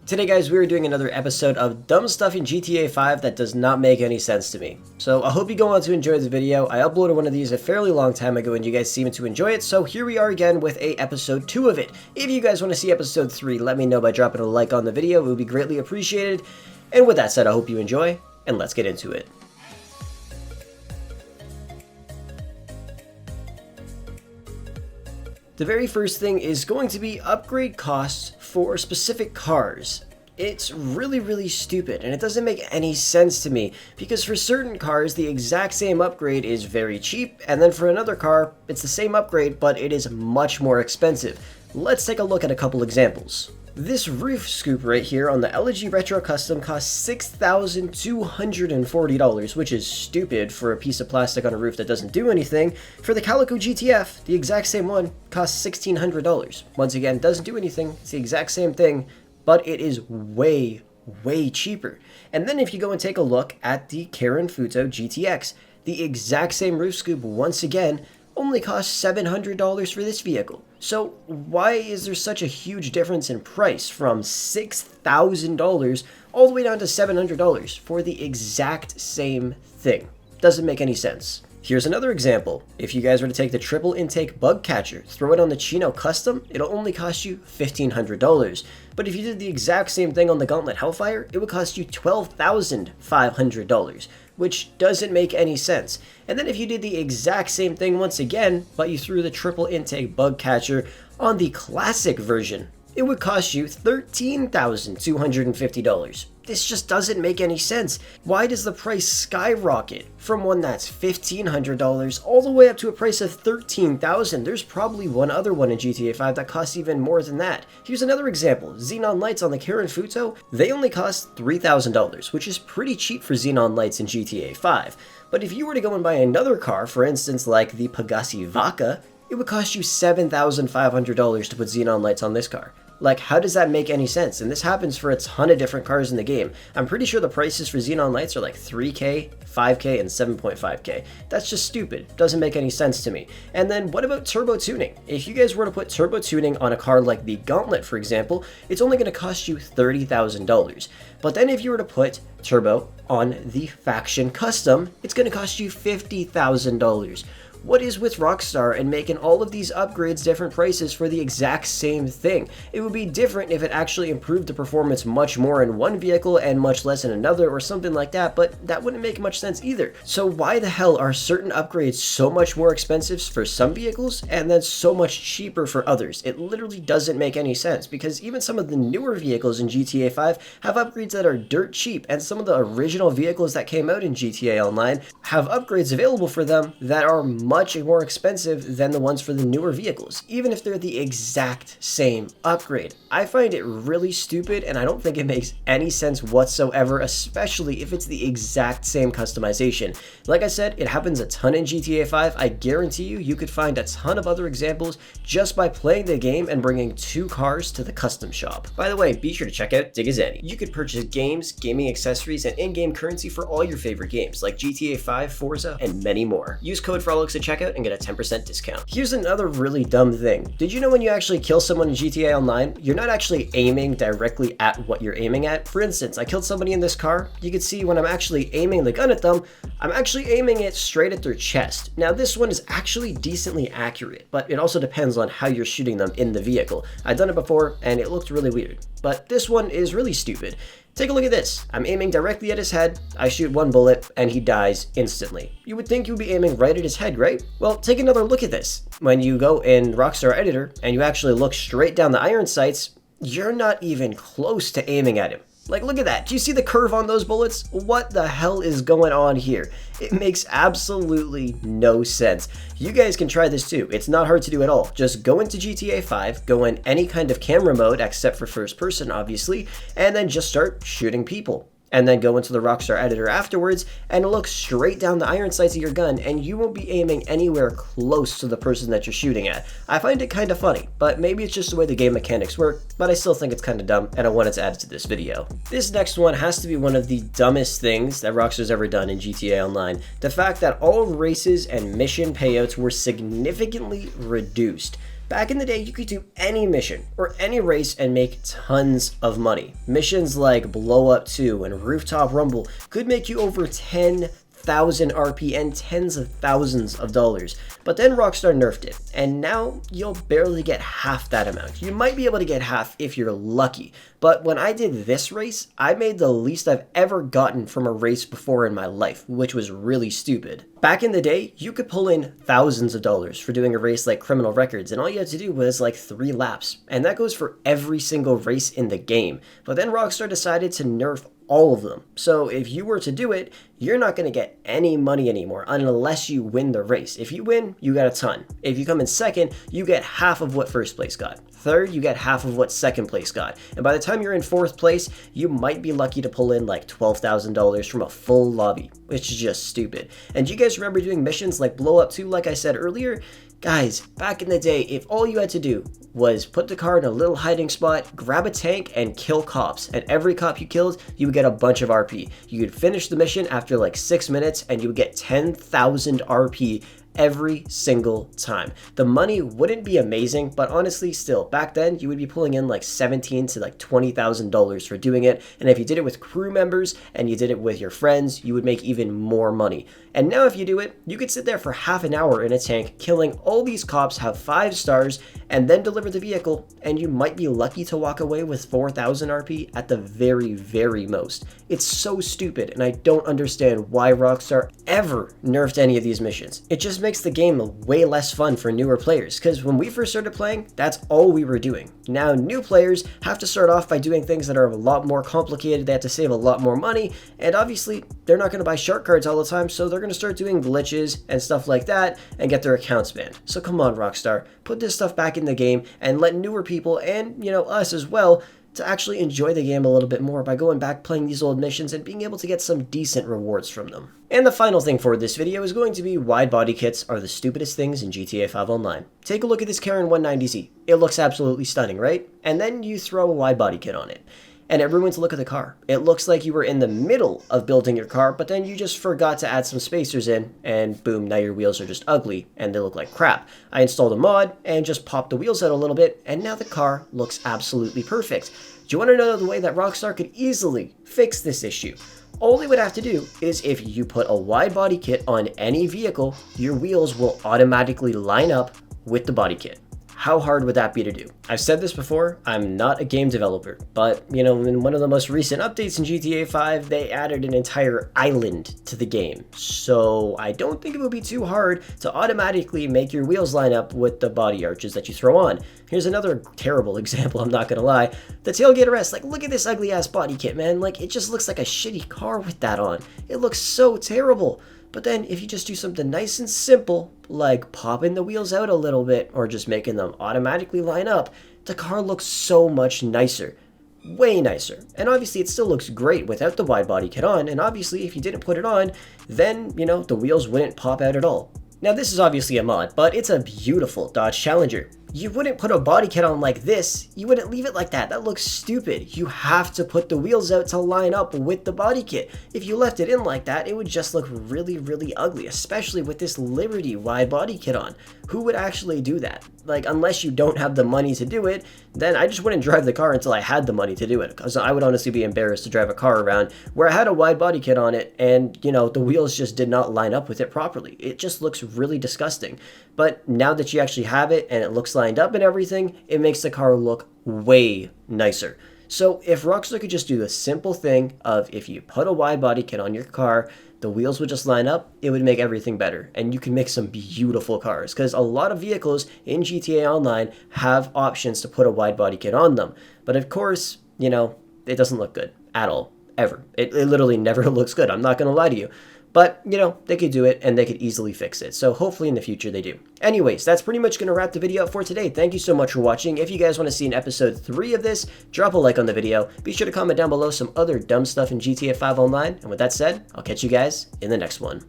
Today guys, we are doing another episode of dumb stuff in GTA 5 that does not make any sense to me. So I hope you go on to enjoy the video. I uploaded one of these a fairly long time ago and you guys seem to enjoy it, so here we are again with episode 2 of it. If you guys want to see episode 3, let me know by dropping a like on the video. It would be greatly appreciated. And with that said, I hope you enjoy, and let's get into it. The very first thing is going to be upgrade costs for specific cars. It's really stupid, and it doesn't make any sense to me, because for certain cars, the exact same upgrade is very cheap, and then for another car, it's the same upgrade, but it is much more expensive. Let's take a look at a couple examples. This roof scoop right here on the LG Retro Custom costs $6,240, which is stupid for a piece of plastic on a roof that doesn't do anything. For the Calico GTF, the exact same one costs $1,600. Once again, doesn't do anything, it's the exact same thing, but it is way cheaper. And then if you go and take a look at the Karen Futo GTX, the exact same roof scoop once again only costs $700 for this vehicle. So why is there such a huge difference in price from $6,000 all the way down to $700 for the exact same thing? Doesn't make any sense. Here's another example. If you guys were to take the triple intake bug catcher, throw it on the Chino Custom, it'll only cost you $1,500. But if you did the exact same thing on the Gauntlet Hellfire, it would cost you $12,500, which doesn't make any sense. And then if you did the exact same thing once again, but you threw the triple intake bug catcher on the classic version, it would cost you $13,250. This just doesn't make any sense. Why does the price skyrocket from one that's $1,500 all the way up to a price of $13,000? There's probably one other one in GTA 5 that costs even more than that. Here's another example. Xenon lights on the Karen Futo, they only cost $3,000, which is pretty cheap for Xenon lights in GTA 5. But if you were to go and buy another car, for instance like the Pegassi Vaca, it would cost you $7,500 to put Xenon lights on this car. Like, how does that make any sense? And this happens for a ton of different cars in the game. I'm pretty sure the prices for Xenon lights are like 3K, 5K, and 7.5K. That's just stupid. Doesn't make any sense to me. And then what about turbo tuning? If you guys were to put turbo tuning on a car like the Gauntlet, for example, it's only going to cost you $30,000. But then if you were to put turbo on the Faction Custom, it's going to cost you $50,000. What is with Rockstar and making all of these upgrades different prices for the exact same thing? It would be different if it actually improved the performance much more in one vehicle and much less in another or something like that, but that wouldn't make much sense either. So why the hell are certain upgrades so much more expensive for some vehicles and then so much cheaper for others? It literally doesn't make any sense, because even some of the newer vehicles in GTA 5 have upgrades that are dirt cheap, and some of the original vehicles that came out in GTA Online have upgrades available for them that are much more expensive than the ones for the newer vehicles, even if they're the exact same upgrade. I find it really stupid, and I don't think it makes any sense whatsoever, especially if it's the exact same customization. Like I said, it happens a ton in GTA 5. I guarantee you could find a ton of other examples just by playing the game and bringing 2 cars to the custom shop. By the way, be sure to check out Digizani. You could purchase games, gaming accessories, and in-game currency for all your favorite games like GTA 5, Forza, and many more. Use code Frolickz at checkout and get a 10% discount. Here's another really dumb thing. Did you know when you actually kill someone in GTA Online, you're not actually aiming directly at what you're aiming at? For instance, I killed somebody in this car. You can see when I'm actually aiming the gun at them, I'm actually aiming it straight at their chest. Now this one is actually decently accurate, but it also depends on how you're shooting them in the vehicle. I've done it before and it looked really weird, but this one is really stupid. Take a look at this. I'm aiming directly at his head, I shoot one bullet, and he dies instantly. You would think you would be aiming right at his head, right? Well, take another look at this. When you go in Rockstar Editor and you actually look straight down the iron sights, you're not even close to aiming at him. Like, look at that. Do you see the curve on those bullets? What the hell is going on here? It makes absolutely no sense. You guys can try this too. It's not hard to do at all. Just go into GTA 5, go in any kind of camera mode except for first person, obviously, and then just start shooting people. And then go into the Rockstar editor afterwards and look straight down the iron sights of your gun, and you won't be aiming anywhere close to the person that you're shooting at. I find it kind of funny, but maybe it's just the way the game mechanics work, but I still think it's kind of dumb and I wanted to add it to this video. This next one has to be one of the dumbest things that Rockstar's ever done in GTA Online. The fact that all races and mission payouts were significantly reduced. Back in the day, you could do any mission or any race and make tons of money. Missions like Blow Up 2 and Rooftop Rumble could make you over 10,000 RP and tens of thousands of dollars. But then Rockstar nerfed it, and now you'll barely get half that amount. You might be able to get half if you're lucky, but when I did this race, I made the least I've ever gotten from a race before in my life, which was really stupid. Back in the day, you could pull in thousands of dollars for doing a race like Criminal Records, and all you had to do was like 3 laps, and that goes for every single race in the game. But then Rockstar decided to nerf all of them. So if you were to do it, you're not going to get any money anymore unless you win the race. If you win, you got a ton. If you come in second, you get half of what first place got. Third, you get half of what second place got. And by the time you're in fourth place, you might be lucky to pull in like $12,000 from a full lobby, which is just stupid. And do you guys remember doing missions like Blow Up 2, like I said earlier? Guys, back in the day, if all you had to do was put the car in a little hiding spot, grab a tank, and kill cops, and every cop you killed, you would get a bunch of RP. You could finish the mission after like 6 minutes, and you would get 10,000 RP every single time. The money wouldn't be amazing, but honestly, still, back then, you would be pulling in like $17,000 to like $20,000 for doing it, and if you did it with crew members, and you did it with your friends, you would make even more money. And now if you do it, you could sit there for half an hour in a tank, killing all these cops, have 5 stars, and then deliver the vehicle, and you might be lucky to walk away with 4,000 RP at the very, very most. It's so stupid, and I don't understand why Rockstar ever nerfed any of these missions. It just makes the game way less fun for newer players, because when we first started playing, that's all we were doing. Now new players have to start off by doing things that are a lot more complicated, they have to save a lot more money, and obviously they're not going to buy shark cards all the time, so they're going to start doing glitches and stuff like that and get their accounts banned. So come on Rockstar, put this stuff back in the game and let newer people and, you know, us as well, to actually enjoy the game a little bit more by going back, playing these old missions, and being able to get some decent rewards from them. And the final thing for this video is going to be wide body kits are the stupidest things in GTA 5 Online. Take a look at this Karen 190Z. It looks absolutely stunning, right? And then you throw a wide body kit on it, and it ruins the look of the car. It looks like you were in the middle of building your car, but then you just forgot to add some spacers in, and boom, now your wheels are just ugly, and they look like crap. I installed a mod, and just popped the wheels out a little bit, and now the car looks absolutely perfect. Do you want to know the way that Rockstar could easily fix this issue? All they would have to do is if you put a wide body kit on any vehicle, your wheels will automatically line up with the body kit. How hard would that be to do? I've said this before, I'm not a game developer, but you know, in one of the most recent updates in GTA 5, they added an entire island to the game. So I don't think it would be too hard to automatically make your wheels line up with the body arches that you throw on. Here's another terrible example, I'm not gonna lie. The tailgate arrest, like look at this ugly ass body kit, man. Like it just looks like a shitty car with that on. It looks so terrible. But then if you just do something nice and simple, like popping the wheels out a little bit or just making them automatically line up, the car looks so much nicer. Way nicer. And obviously it still looks great without the wide body kit on, and obviously if you didn't put it on, then, you know, the wheels wouldn't pop out at all. Now this is obviously a mod, but it's a beautiful Dodge Challenger. You wouldn't put a body kit on like this, you wouldn't leave it like that, that looks stupid. You have to put the wheels out to line up with the body kit. If you left it in like that, it would just look really, really ugly, especially with this Liberty wide body kit on. Who would actually do that? Like, unless you don't have the money to do it, then I just wouldn't drive the car until I had the money to do it, because I would honestly be embarrassed to drive a car around where I had a wide body kit on it and, you know, the wheels just did not line up with it properly. It just looks really disgusting. But now that you actually have it and it looks lined up and everything, it makes the car look way nicer. So if Rockstar could just do the simple thing of if you put a wide body kit on your car, the wheels would just line up, it would make everything better. And you can make some beautiful cars, because a lot of vehicles in GTA Online have options to put a wide body kit on them. But of course, you know, it doesn't look good at all, ever. It literally never looks good, I'm not gonna lie to you. But, you know, they could do it and they could easily fix it. So hopefully in the future they do. Anyways, that's pretty much going to wrap the video up for today. Thank you so much for watching. If you guys want to see an episode 3 of this, drop a like on the video. Be sure to comment down below some other dumb stuff in GTA 5 Online. And with that said, I'll catch you guys in the next one.